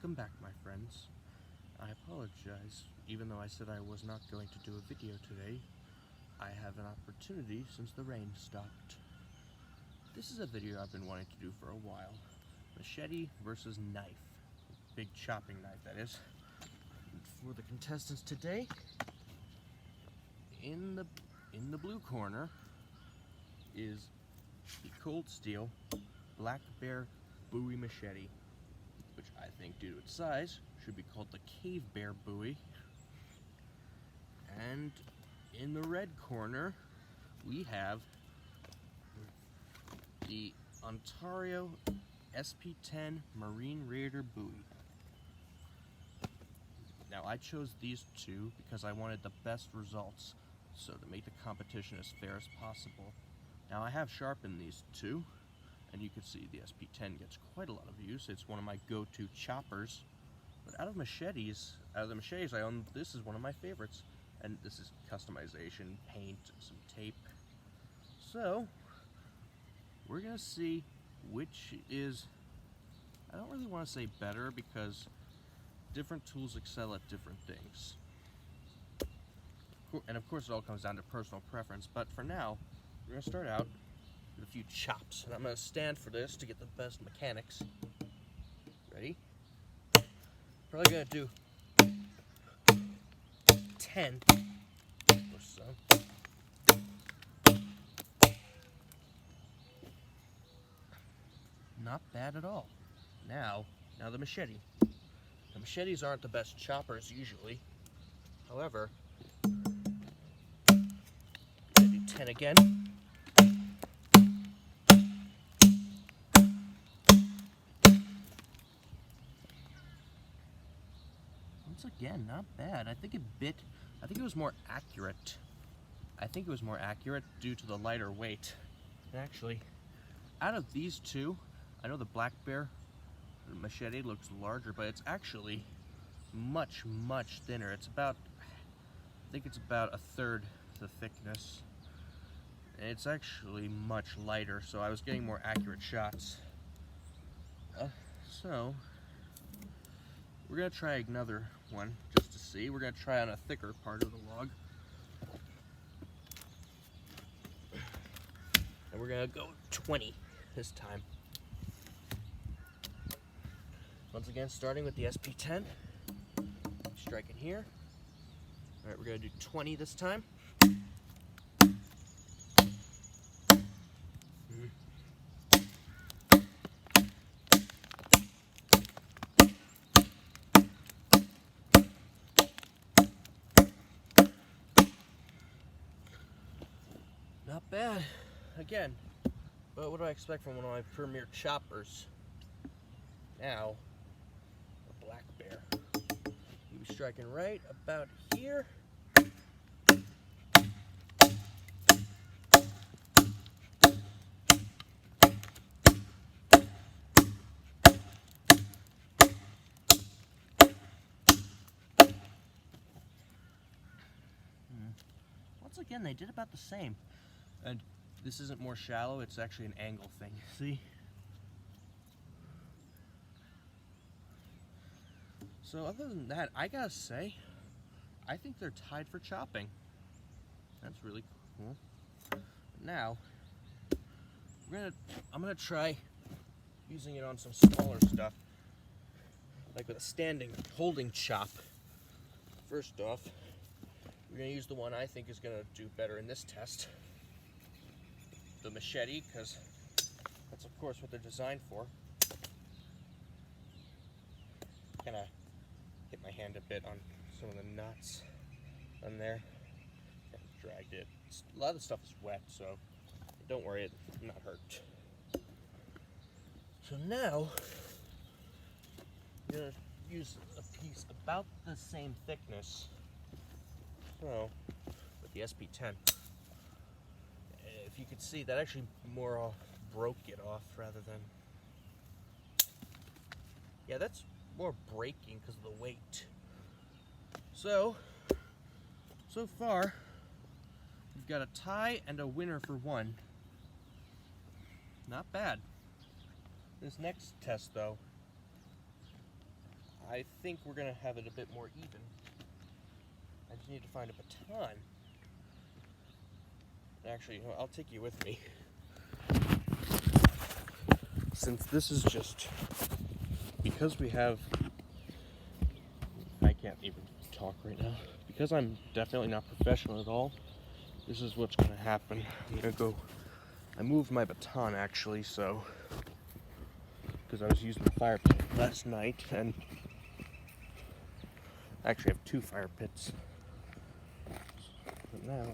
Welcome back, my friends. I apologize, even though I said I was not going to do a video today. I have an opportunity since the rain stopped. This is a video I've been wanting to do for a while. Machete versus knife. Big chopping knife, that is. For the contestants today, in the blue corner is the Cold Steel Black Bear Bowie Machete, which I think, due to its size, should be called the Cave Bear Bowie. And in the red corner, we have the Ontario SP10 Marine Raider Bowie. Now, I chose these two because I wanted the best results, so to make the competition as fair as possible. Now, I have sharpened these two, and you can see the SP10 gets quite a lot of use. It's one of my go-to choppers. But out of the machetes I own, this is one of my favorites. And this is customization, paint, some tape. So, we're gonna see which is, I don't really want to say better, because different tools excel at different things. And of course it all comes down to personal preference, but for now, we're gonna start out with a few chops. And I'm gonna stand for this to get the best mechanics. Ready? Probably gonna do 10 or so. Not bad at all. Now the machete. The machetes aren't the best choppers usually. However, I'm gonna do 10 again. Once again, not bad. I think it was more accurate. I think it was more accurate due to the lighter weight. And actually, out of these two, I know the Black Bear machete looks larger, but it's actually much, much thinner. It's about, I think it's about a third the thickness. And it's actually much lighter, so I was getting more accurate shots. So, we're gonna try another one just to see. We're gonna try on a thicker part of the log. And we're gonna go 20 this time. Once again, starting with the SP10. Striking here. Alright, we're gonna do 20 this time. Not bad, again, but what do I expect from one of my premier choppers? Now, a Black Bear. He was striking right about here. Once again, they did about the same. And this isn't more shallow, it's actually an angle thing, see? So other than that, I gotta say, I think they're tied for chopping. That's really cool. Now, I'm gonna try using it on some smaller stuff, like with a standing, holding chop. First off, we're gonna use the one I think is gonna do better in this test. The machete, because that's of course what they're designed for. Kind of hit my hand a bit on some of the knots on there. Kind of dragged it. A lot of the stuff is wet, so don't worry, it's not hurt. So now, I'm going to use a piece about the same thickness. So, with the SP10. If you could see, that actually more broke it off rather than... Yeah, that's more breaking because of the weight. So far, we've got a tie and a winner for one. Not bad. This next test, though, I think we're gonna have it a bit more even. I just need to find a baton. Actually, you know, I'll take you with me. Since this is just, because we have, I can't even talk right now. Because I'm definitely not professional at all, this is what's gonna happen. I'm gonna go, I moved my baton actually, so, because I was using the fire pit last night, and actually I have 2 fire pits. But now,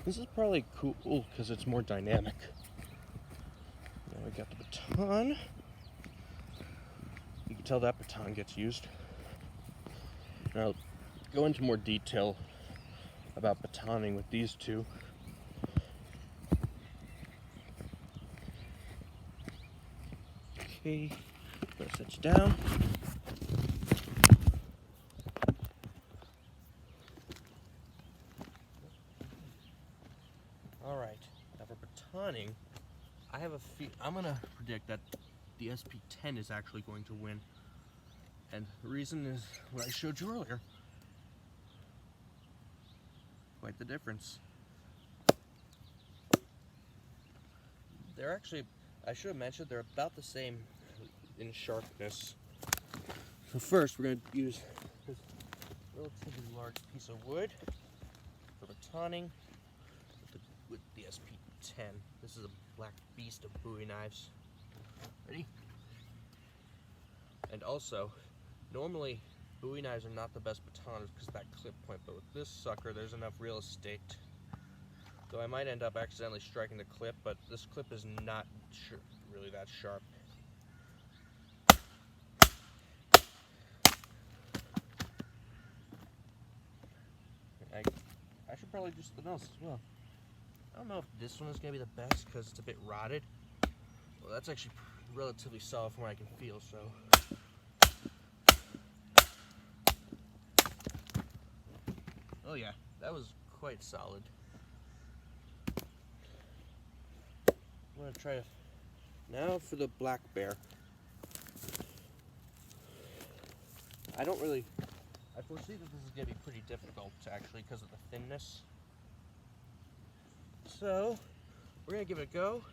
this is probably cool because it's more dynamic. Now we got the baton. You can tell that baton gets used. Now I'll go into more detail about batoning with these 2. Okay, press it down. Alright, now for batoning, I have I'm gonna predict that the SP10 is actually going to win. And the reason is what I showed you earlier. Quite the difference. They're actually, I should have mentioned, they're about the same in sharpness. So first we're going to use this relatively large piece of wood for batoning with the SP10. This is a black beast of Bowie knives. Ready? And also, normally Bowie knives are not the best batoners because of that clip point, but with this sucker there's enough real estate. So I might end up accidentally striking the clip, but this clip is not really that sharp. I should probably do something else as well. I don't know if this one is going to be the best because it's a bit rotted. Well, that's actually relatively solid from what I can feel, so. Oh yeah, that was quite solid. I'm going to try to, now for the black bear. I foresee that this is going to be pretty difficult actually because of the thinness. So, we're going to give it a go.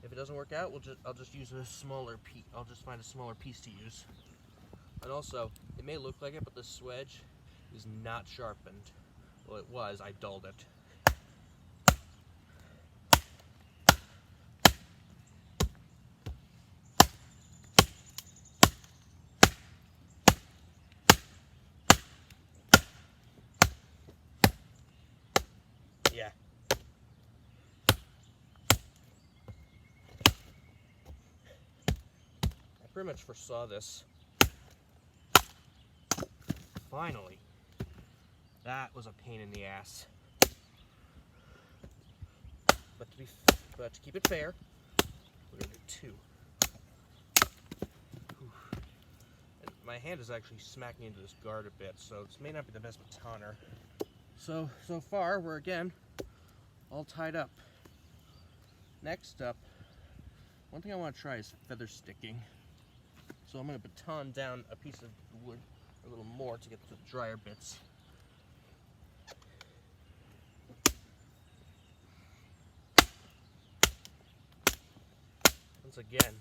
If it doesn't work out, I'll just use a smaller piece. I'll just find a smaller piece to use. And also, it may look like it, but the swedge is not sharpened. Well, it was. I dulled it. Yeah. I pretty much foresaw this. Finally. That was a pain in the ass. But to keep it fair, we're gonna do 2. And my hand is actually smacking into this guard a bit, so this may not be the best batoner. So far, we're again all tied up. Next up, one thing I want to try is feather sticking. So I'm going to baton down a piece of wood a little more to get to the drier bits. Once again,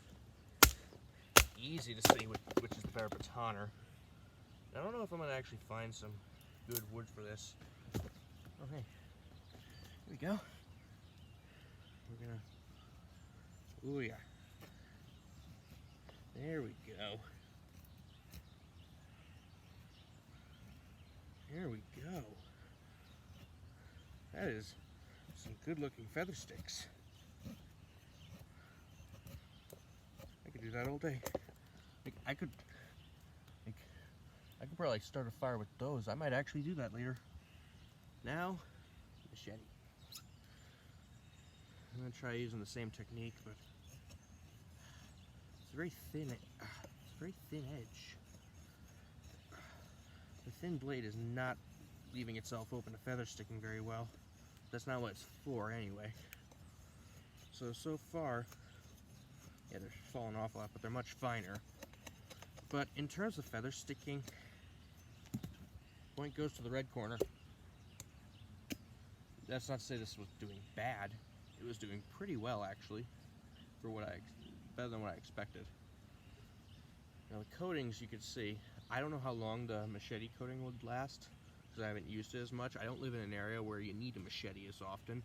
easy to see which is the better batoner. I don't know if I'm going to actually find some good wood for this. Oh hey, here we go. We're gonna, oh yeah, there we go. There we go. That is some good looking feather sticks. I could do that all day. I could probably start a fire with those. I might actually do that later. Now, machete. I'm gonna try using the same technique, but it's very thin. It's a very thin edge. The thin blade is not leaving itself open to feather sticking very well. That's not what it's for anyway. So far, Yeah, they're falling off a lot, but they're much finer. But in terms of feather sticking, point goes to the red corner. That's not to say this was doing bad. It was doing pretty well, actually, for better than what I expected. Now the coatings, you can see, I don't know how long the machete coating would last, because I haven't used it as much. I don't live in an area where you need a machete as often.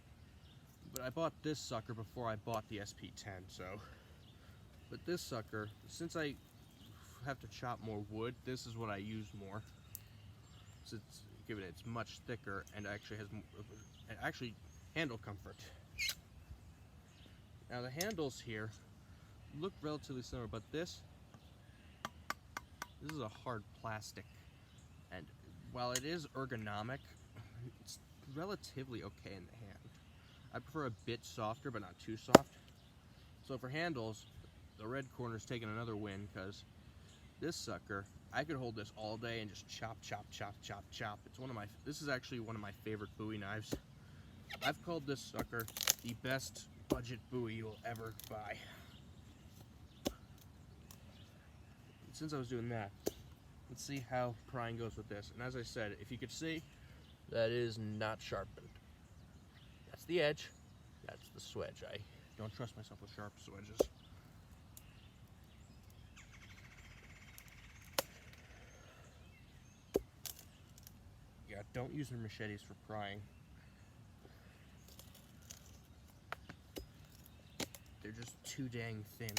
But I bought this sucker before I bought the SP10, so. But this sucker, since I have to chop more wood, this is what I use more. So given it's much thicker and actually has handle comfort. Now the handles here look relatively similar, but this is a hard plastic, and while it is ergonomic, it's relatively okay in the hand. I prefer a bit softer, but not too soft. So for handles, the red corner's taking another win, because this sucker, I could hold this all day and just chop, chop, chop, chop, chop. This is actually one of my favorite Bowie knives. I've called this sucker the best budget Bowie you'll ever buy. Since I was doing that, let's see how prying goes with this. And as I said, if you could see, that is not sharpened. That's the edge, that's the swedge. I don't trust myself with sharp swedges. Yeah, don't use your machetes for prying. They're just too dang thin.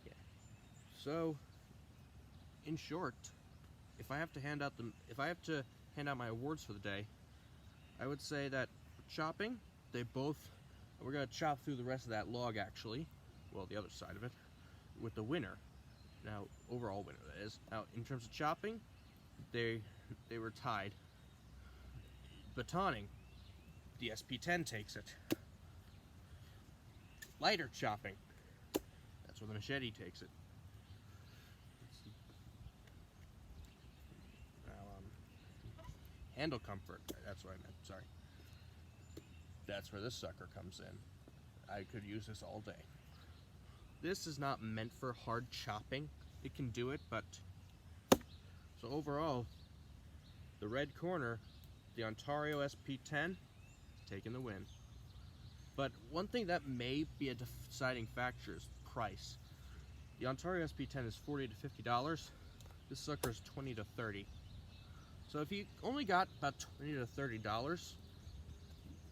Yeah. So, in short, if I have to hand out my awards for the day, I would say that chopping, we're gonna chop through the rest of that log actually, well, the other side of it, with the winner. Now, overall winner that is. Now, in terms of chopping, they were tied. Batoning, the SP10 takes it. Lighter chopping, that's where the machete takes it. Now, handle comfort, that's what I meant, sorry. That's where this sucker comes in. I could use this all day. This is not meant for hard chopping. It can do it, but so overall, the red corner, the Ontario SP10, taking the win. But one thing that may be a deciding factor is price. The Ontario SP10 is $40 to $50. This sucker is $20 to $30. So if you only got about $20 to $30,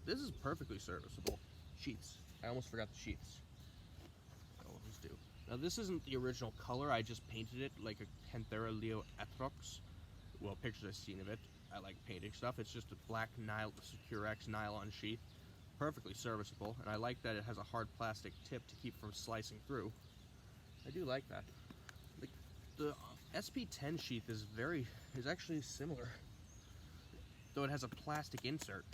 this is perfectly serviceable. Sheaths. I almost forgot the sheaths. I always do. Now this isn't the original color. I just painted it like a Panthera Leo Atrox. Well, pictures I've seen of it. I like painting stuff. It's just a black Secure X nylon sheath. Perfectly serviceable, and I like that it has a hard plastic tip to keep from slicing through. I do like that. The SP10 sheath is actually similar, though it has a plastic insert.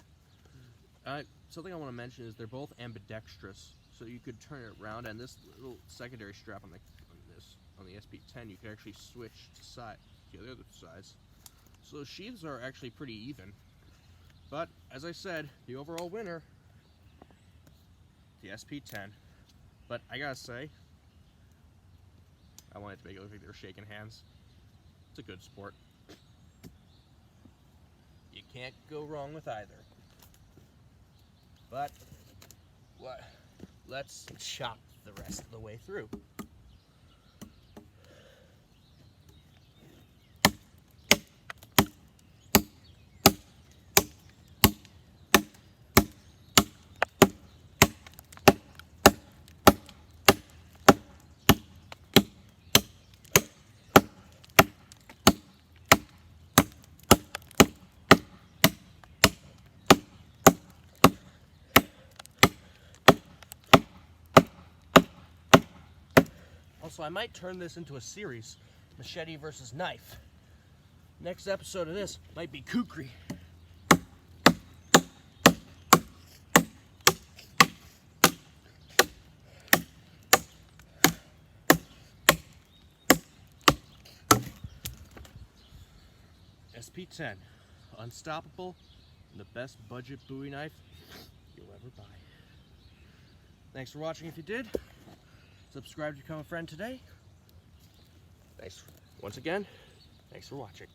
Something I want to mention is they're both ambidextrous, so you could turn it around, and this little secondary strap on the SP10, you could actually switch to the other sides. So the sheaths are actually pretty even. But as I said, the overall winner, the SP10. But I gotta say, I wanted to make it look like they were shaking hands. It's a good sport. You can't go wrong with either. But let's chop the rest of the way through. Also, I might turn this into a series, machete versus knife. Next episode of this might be kukri. SP10, unstoppable, and the best budget Bowie knife you'll ever Thanks for watching if you did. Subscribe to become a friend today. Thanks. Once again, thanks for watching.